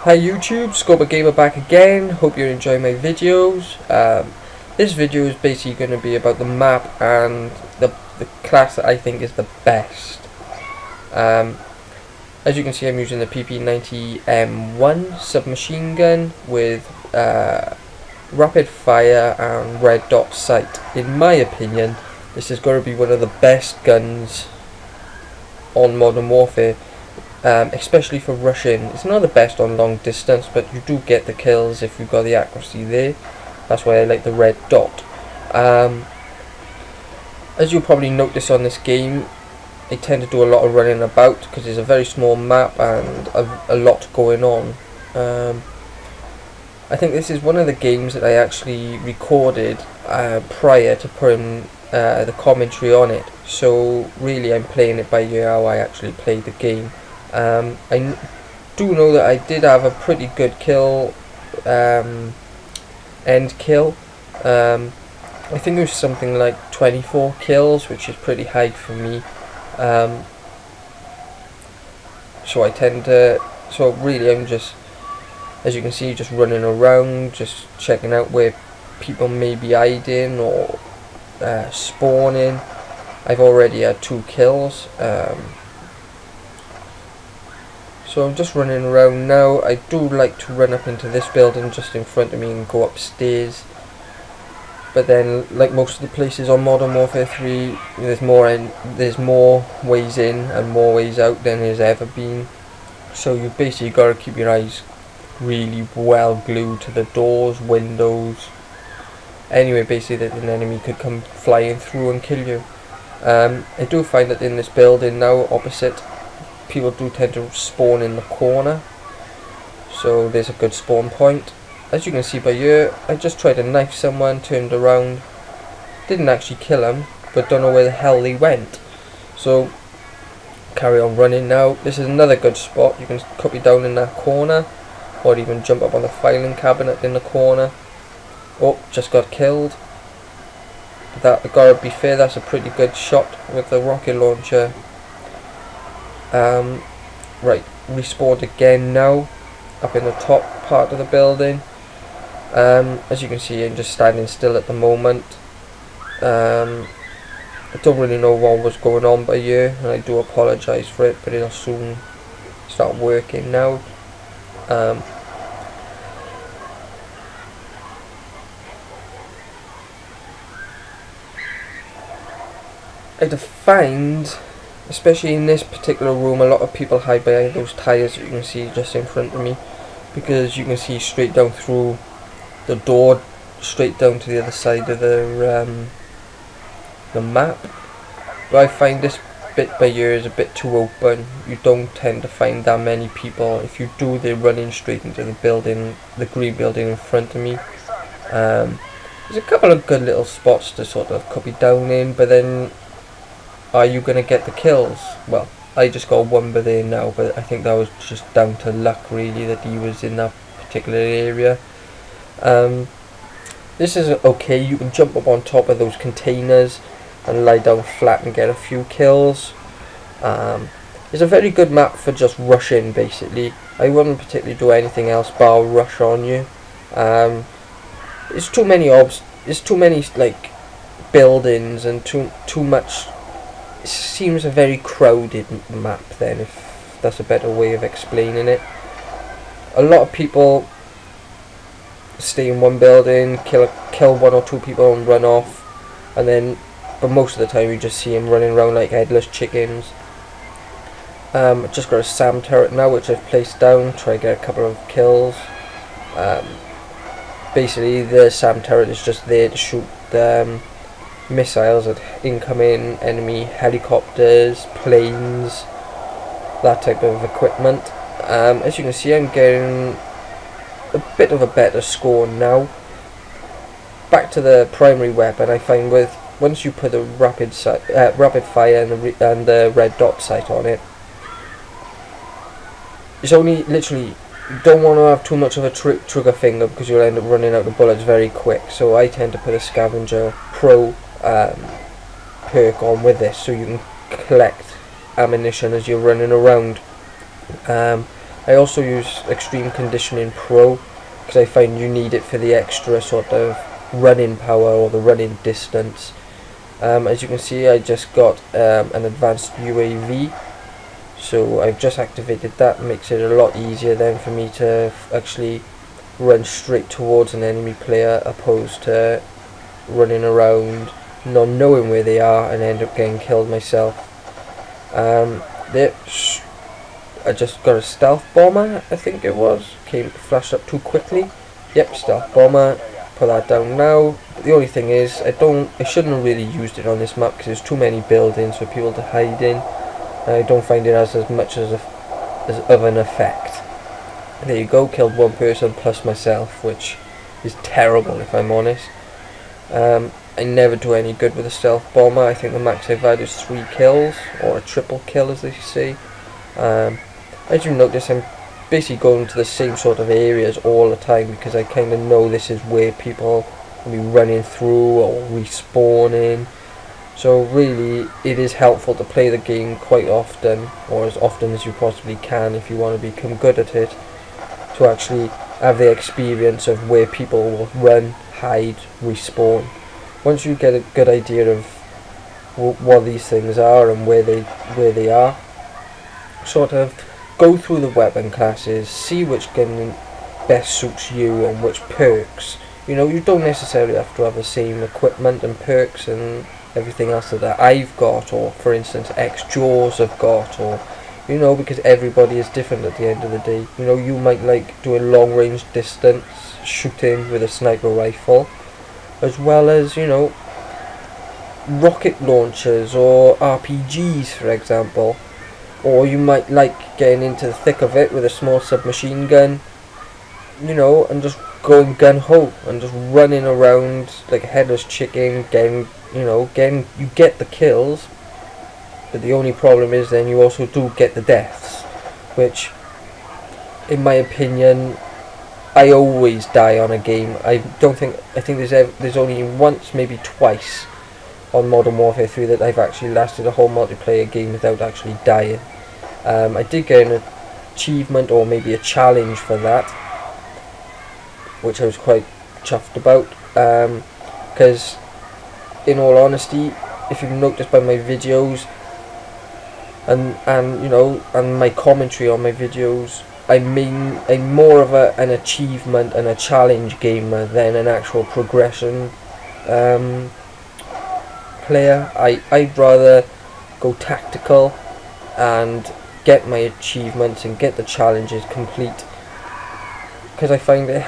Hi YouTube, Scoba Gamer back again. Hope you're enjoying my videos. This video is basically going to be about the map and the class that I think is the best. As you can see, I'm using the PP90M1 submachine gun with rapid fire and red dot sight. In my opinion, this is going to be one of the best guns on Modern Warfare. Especially for rushing. It's not the best on long distance, but you do get the kills if you've got the accuracy there. That's why I like the red dot. As you'll probably notice on this game, I tend to do a lot of running about because it's a very small map and a lot going on. I think this is one of the games that I actually recorded prior to putting the commentary on it. So really I'm playing it by ear how I actually played the game. I do know that I did have a pretty good kill, end kill. I think it was something like 24 kills, which is pretty high for me. So really I'm just, as you can see, just running around, just checking out where people may be hiding or spawning. I've already had 2 kills. So I'm just running around now. I do like to run up into this building just in front of me and go upstairs. But then, like most of the places on Modern Warfare 3, there's more ways in and more ways out than there's ever been. So you basically got to keep your eyes really well glued to the doors, windows, anyway basically that an enemy could come flying through and kill you. I do find that in this building now, opposite, people do tend to spawn in the corner, so there's a good spawn point. As you can see by here, I just tried to knife someone, turned around, didn't actually kill him, but don't know where the hell they went. So carry on running now. This is another good spot. You can copy down in that corner, or even jump up on the filing cabinet in the corner. Oh, just got killed. That, gotta be fair, that's a pretty good shot with the rocket launcher. Right, respawned again now, up in the top part of the building. As you can see, I'm just standing still at the moment. I don't really know what was going on by here, and I do apologise for it, but it'll soon start working now. I find, especially in this particular room, a lot of people hide behind those tyres that you can see just in front of me, because you can see straight down through the door, straight down to the other side of the map. But I find this bit by here is a bit too open. You don't tend to find that many people. If you do, they're running straight into the building, the green building in front of me. There's a couple of good little spots to sort of copy down in, but then are you going to get the kills? Well, I just got one by there now, but I think that was just down to luck really that he was in that particular area. This is okay. You can jump up on top of those containers and lie down flat and get a few kills. It's a very good map for just rushing basically. I wouldn't particularly do anything else bar rush on you. It's too many it's too many like buildings and too much. It seems a very crowded map then, if that's a better way of explaining it. A lot of people stay in one building, kill 1 or 2 people and run off, and then, but most of the time you just see them running around like headless chickens. Just got a SAM turret now which I've placed down, try to get a couple of kills. Basically the SAM turret is just there to shoot missiles at incoming enemy helicopters, planes, that type of equipment. As you can see, I'm getting a bit of a better score now. Back to the primary weapon, I find once you put the rapid fire and the red dot sight on it, it's only literally, you don't want to have too much of a trigger finger because you'll end up running out of bullets very quick. So I tend to put a Scavenger Pro perk on with this, so you can collect ammunition as you're running around. I also use Extreme Conditioning Pro because I find you need it for the extra sort of running power or the running distance. As you can see, I just got an advanced UAV, so I've just activated that. Makes it a lot easier then for me to actually run straight towards an enemy player, opposed to running around not knowing where they are and end up getting killed myself. I just got a stealth bomber, I think it was. Flashed up too quickly. Yep, stealth bomber. Put that down now. But the only thing is, I shouldn't have really used it on this map because there's too many buildings for people to hide in. I don't find it as much as of an effect. There you go, killed one person plus myself, which is terrible if I'm honest. I never do any good with a stealth bomber. I think the max I've had is 3 kills, or a triple kill as they say. As you notice, I'm basically going to the same sort of areas all the time because I kind of know this is where people will be running through or respawning. So really, it is helpful to play the game quite often, or as often as you possibly can if you want to become good at it, to actually have the experience of where people will run, hide, respawn. Once you get a good idea of what these things are and where they are, sort of go through the weapon classes, see which gun best suits you and which perks. You know, you don't necessarily have to have the same equipment and perks and everything else that I've got, or for instance X-Jaws have got, or you know, because everybody is different at the end of the day. You know, you might like doing long range distance shooting with a sniper rifle, as well as, you know, rocket launchers or RPGs for example. Or you might like getting into the thick of it with a small submachine gun, you know, and just going gun-ho and just running around like a headless chicken, you get the kills, but the only problem is then you also do get the deaths, which, in my opinion, I always die on a game. I think there's only once, maybe twice, on Modern Warfare 3 that I've actually lasted a whole multiplayer game without actually dying. I did get an achievement or maybe a challenge for that, which I was quite chuffed about, because in all honesty, if you've noticed by my videos and you know, and my commentary on my videos, I'm more of an achievement and a challenge gamer than an actual progression player. I'd rather go tactical and get my achievements and get the challenges complete, because I find it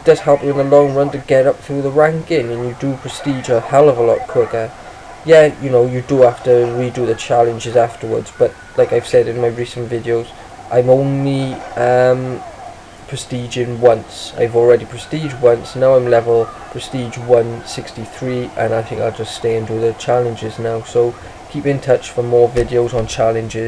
does help you in the long run to get up through the ranking, and you do prestige a hell of a lot quicker. Yeah, you know, you do have to redo the challenges afterwards, but like I've said in my recent videos, I'm only prestiging once. I've already prestiged once, now I'm level prestige 163, and I think I'll just stay and do the challenges now. So keep in touch for more videos on challenges.